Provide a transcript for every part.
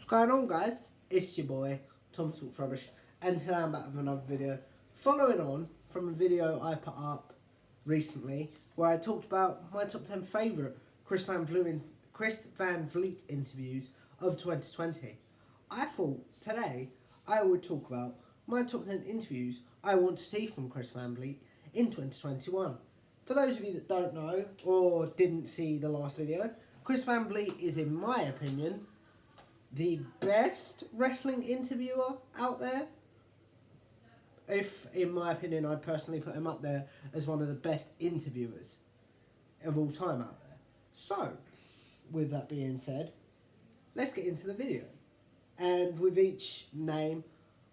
What's going on, guys? It's your boy Tom Talks Rubbish, and today I'm back with another video following on from a video I put up recently where I talked about my top 10 favourite Chris Van Vliet interviews of 2020. I thought today I would talk about my top 10 interviews I want to see from Chris Van Vliet in 2021. For those of you that don't know or didn't see the last video, Chris Van Vliet is, in my opinion, the best wrestling interviewer out there. If, in my opinion, I'd personally put him up there as one of the best interviewers of all time out there. So, with that being said, let's get into the video. And with each name,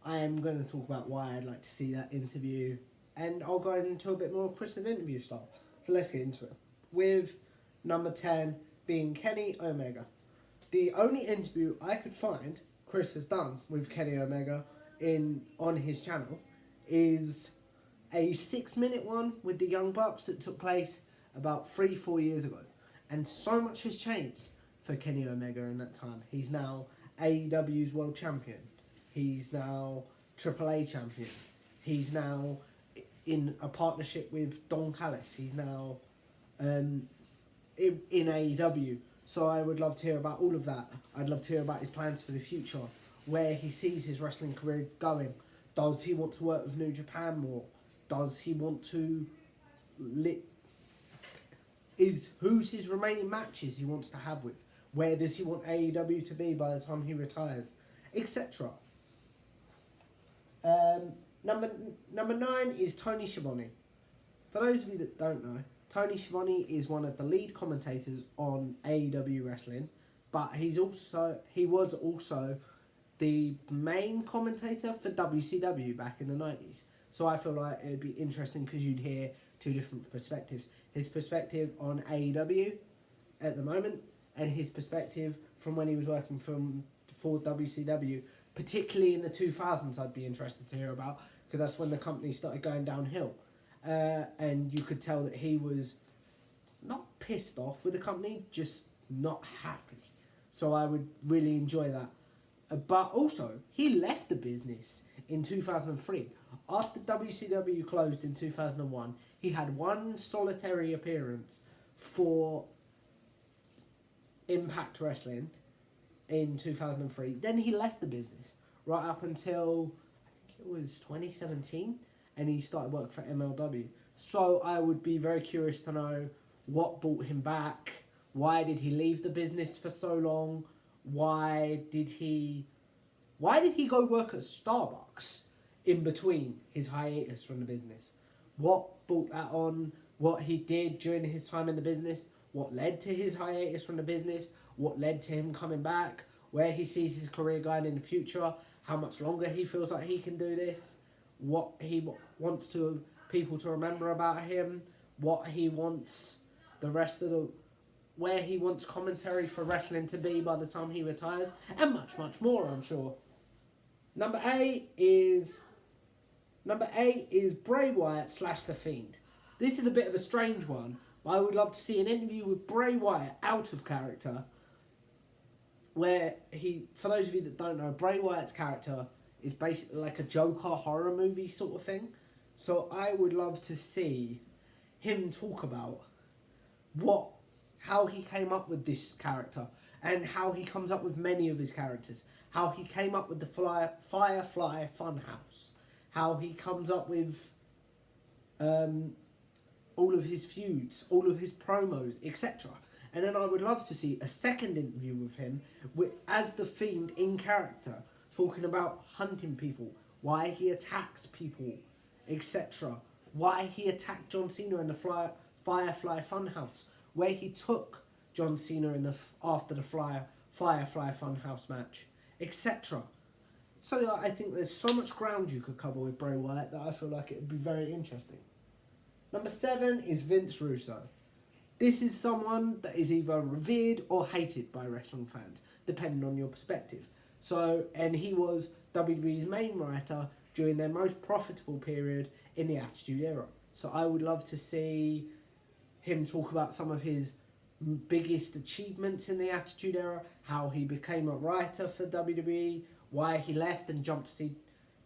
I am going to talk about why I'd like to see that interview, and I'll go into a bit more Chris's interview style. So let's get into it. With number 10 being Kenny Omega. The only interview I could find Chris has done with Kenny Omega on his channel is a 6-minute one with the Young Bucks that took place about 3-4 years ago. And so much has changed for Kenny Omega in that time. He's now AEW's World Champion. He's now AAA Champion. He's now in a partnership with Don Callis. He's now in AEW. So I would love to hear about all of that. I'd love to hear about his plans for the future, where he sees his wrestling career going. Does he want to work with New Japan more? Does he want to... Who's his remaining matches he wants to have with? Where does he want AEW to be by the time he retires? Etc. Number 9 is Tony Schiavone. For those of you that don't know, Tony Schiavone is one of the lead commentators on AEW Wrestling, but he was also the main commentator for WCW back in the 90s. So I feel like it would be interesting because you'd hear two different perspectives. His perspective on AEW at the moment, and his perspective from when he was working for WCW, particularly in the 2000s. I'd be interested to hear about, because that's when the company started going downhill. And you could tell that he was not pissed off with the company, just not happy. So I would really enjoy that. But also, he left the business in 2003. After WCW closed in 2001, he had one solitary appearance for Impact Wrestling in 2003. Then he left the business right up until, I think it was 2017. And he started work for MLW. So I would be very curious to know what brought him back. Why did he leave the business for so long? Why did he go work at Starbucks in between his hiatus from the business? What brought that on? What he did during his time in the business? What led to his hiatus from the business? What led to him coming back? Where he sees his career going in the future? How much longer he feels like he can do this? What he wants people to remember about him, what he wants where he wants commentary for wrestling to be by the time he retires, and much, much more, I'm sure. Number 8 is Bray Wyatt / The Fiend. This is a bit of a strange one, but I would love to see an interview with Bray Wyatt out of character, where for those of you that don't know, Bray Wyatt's character is basically like a Joker horror movie sort of thing. So I would love to see him talk about how he came up with this character, and how he comes up with many of his characters. How he came up with the Firefly Funhouse. How he comes up with all of his feuds, all of his promos, etc. And then I would love to see a second interview with him as the Fiend in character, talking about hunting people, why he attacks people, etc. Why he attacked John Cena in the Firefly Funhouse, where he took John Cena after the Firefly Funhouse match, etc. So I think there's so much ground you could cover with Bray Wyatt that I feel like it would be very interesting. Number 7 is Vince Russo. This is someone that is either revered or hated by wrestling fans, depending on your perspective. And he was WWE's main writer during their most profitable period in the Attitude Era. So I would love to see him talk about some of his biggest achievements in the Attitude Era, how he became a writer for WWE, why he left and jumped to see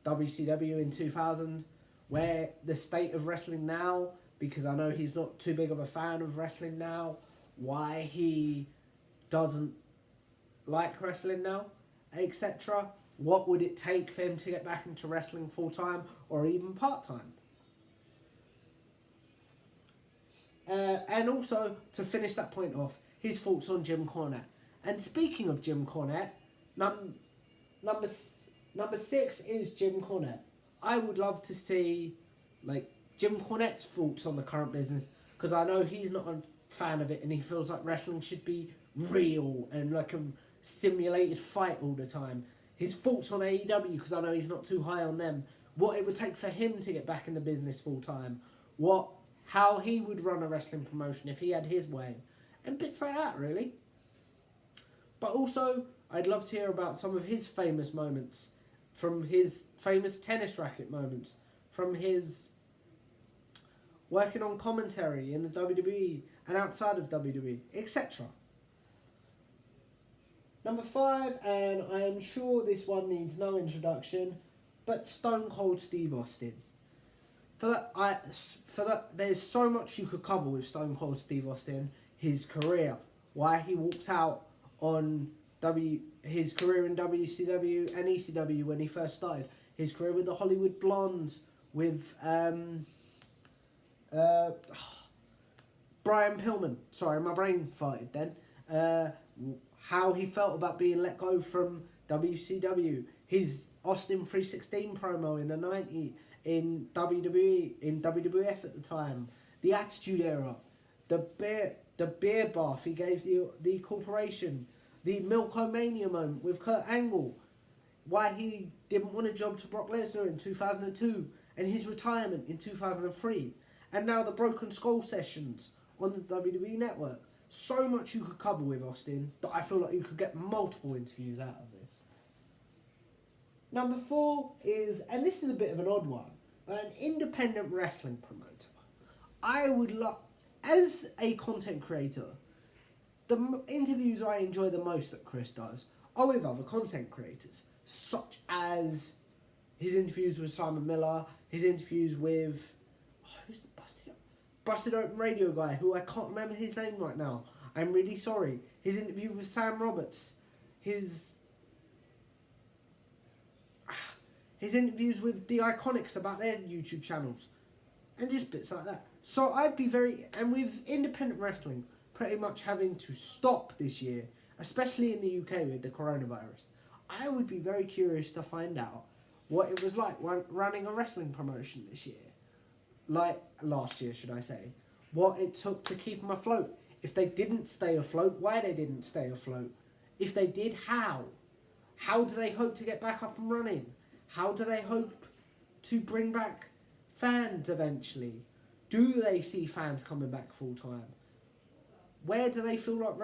WCW in 2000, where the state of wrestling now, because I know he's not too big of a fan of wrestling now, why he doesn't like wrestling now, etc. What would it take for him to get back into wrestling full-time or even part-time? And also, to finish that point off, his thoughts on Jim Cornette. And speaking of Jim Cornette, number 6 is Jim Cornette. I would love to see Jim Cornette's thoughts on the current business, because I know he's not a fan of it and he feels like wrestling should be real and like a simulated fight all the time. His thoughts on AEW, because I know he's not too high on them. What it would take for him to get back in the business full time. How he would run a wrestling promotion if he had his way. And bits like that, really. But also, I'd love to hear about some of his famous moments. From his famous tennis racket moments. From his working on commentary in the WWE and outside of WWE, etc. Number 5, and I am sure this one needs no introduction, but Stone Cold Steve Austin. For that, there's so much you could cover with Stone Cold Steve Austin. His career, why he walked out on his career in WCW and ECW when he first started. His career with the Hollywood Blondes, with Brian Pillman. Sorry, my brain farted then. How he felt about being let go from WCW. His Austin 316 promo in the 90s. In WWE, in WWF at the time, the Attitude Era, the beer bath he gave the corporation, the Milk-O-Mania moment with Kurt Angle, why he didn't want a job to Brock Lesnar in 2002, and his retirement in 2003, and now the Broken Skull sessions on the WWE Network. So much you could cover with Austin that I feel like you could get multiple interviews out of this. Number 4 is, and this is a bit of an odd one, an independent wrestling promoter. I would love, as a content creator, the interviews I enjoy the most that Chris does are with other content creators, such as his interviews with Simon Miller, his interviews with, who's the Busted Open Radio guy, who I can't remember his name right now. I'm really sorry. His interview with Sam Roberts, his interviews with the Iconics about their YouTube channels, and just bits like that. So I'd be and with independent wrestling pretty much having to stop this year, especially in the UK with the coronavirus, I would be very curious to find out what it was like running a wrestling promotion this year. Like last year, should I say. What it took to keep them afloat. If they didn't stay afloat, why they didn't stay afloat. If they did, how? How do they hope to get back up and running? How do they hope to bring back fans eventually? Do they see fans coming back full time? Where do they feel like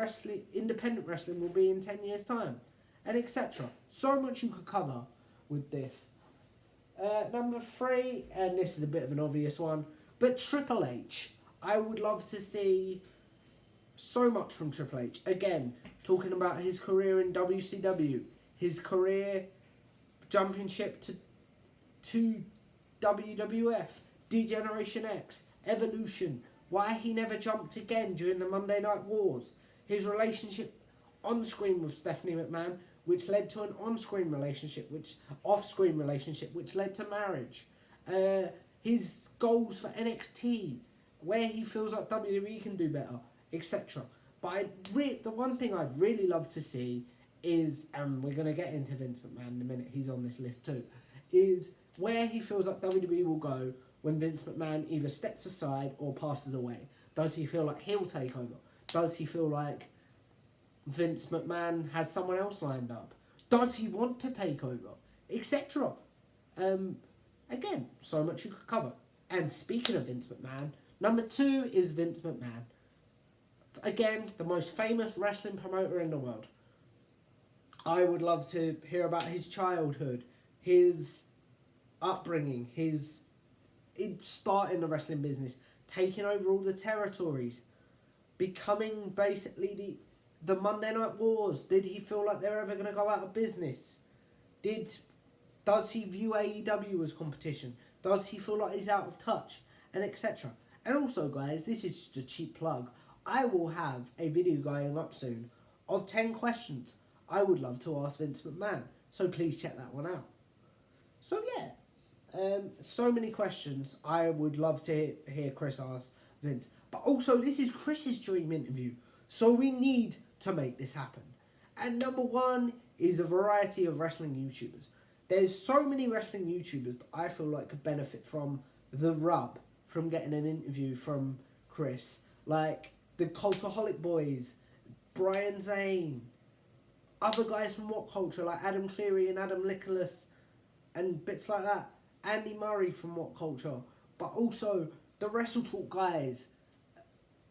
independent wrestling will be in 10 years' time? And etc. So much you could cover with this. Number 3, and this is a bit of an obvious one, but Triple H. I would love to see so much from Triple H. Again, talking about his career in WCW, his career jumping ship to WWF, D-Generation X, Evolution, why he never jumped again during the Monday Night Wars, his relationship on screen with Stephanie McMahon, which led to an on-screen relationship, off-screen relationship, which led to marriage. His goals for NXT, where he feels like WWE can do better, etc. But the one thing I'd really love to see is, and we're going to get into Vince McMahon in a minute, he's on this list too, is where he feels like WWE will go when Vince McMahon either steps aside or passes away. Does he feel like he'll take over? Does he feel like Vince McMahon has someone else lined up? Does he want to take over? Etc. Again, so much you could cover. And speaking of Vince McMahon, number 2 is Vince McMahon. Again, the most famous wrestling promoter in the world. I would love to hear about his childhood, his upbringing, his starting the wrestling business, taking over all the territories, becoming basically the Monday Night Wars? Did he feel like they're ever going to go out of business? Does he view AEW as competition? Does he feel like he's out of touch? And etc. And also, guys, this is just a cheap plug. I will have a video going up soon of 10 questions I would love to ask Vince McMahon. So please check that one out. So yeah, so many questions I would love to hear Chris ask Vince. But also, this is Chris's dream interview. So we need to make this happen. And number one is a variety of wrestling YouTubers. There's so many wrestling YouTubers that I feel like could benefit from the rub, from getting an interview from Chris. Like the Cultaholic Boys, Brian Zane, other guys from What Culture like Adam Cleary and Adam Nicholas and bits like that. Andy Murray from What Culture. But also the Wrestle Talk guys,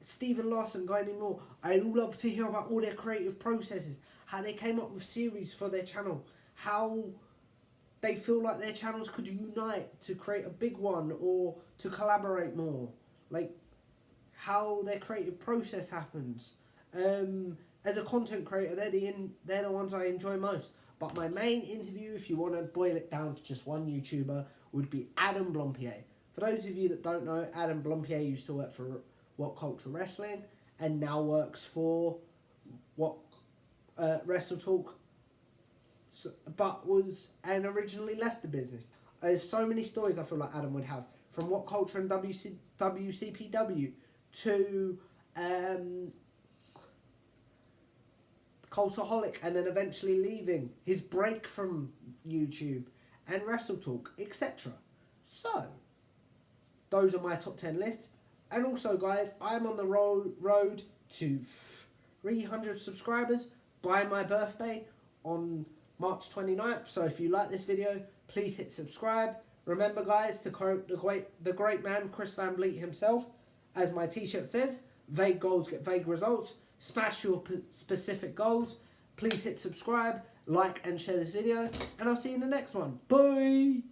Stephen Larson, Guy Moore. I'd all love to hear about all their creative processes, how they came up with series for their channel, how they feel like their channels could unite to create a big one or to collaborate more. Like, how their creative process happens. As a content creator, they're the ones I enjoy most. But my main interview, if you want to boil it down to just one YouTuber, would be Adam Blompier. For those of you that don't know, Adam Blompier used to work for What Culture Wrestling and now works for What Wrestle Talk. And originally left the business. There's so many stories I feel like Adam would have, from What Culture and WCPW to Cultaholic, and then eventually leaving, his break from YouTube and Wrestle Talk, etc. So those are my top 10 lists. And also, guys, I'm on the road to 300 subscribers by my birthday on March 29th. So if you like this video, please hit subscribe. Remember, guys, to quote the great man Chris Van Vliet himself, as my t-shirt says, vague goals get vague results. Smash your specific goals. Please hit subscribe, like and share this video, and I'll see you in the next one. Bye!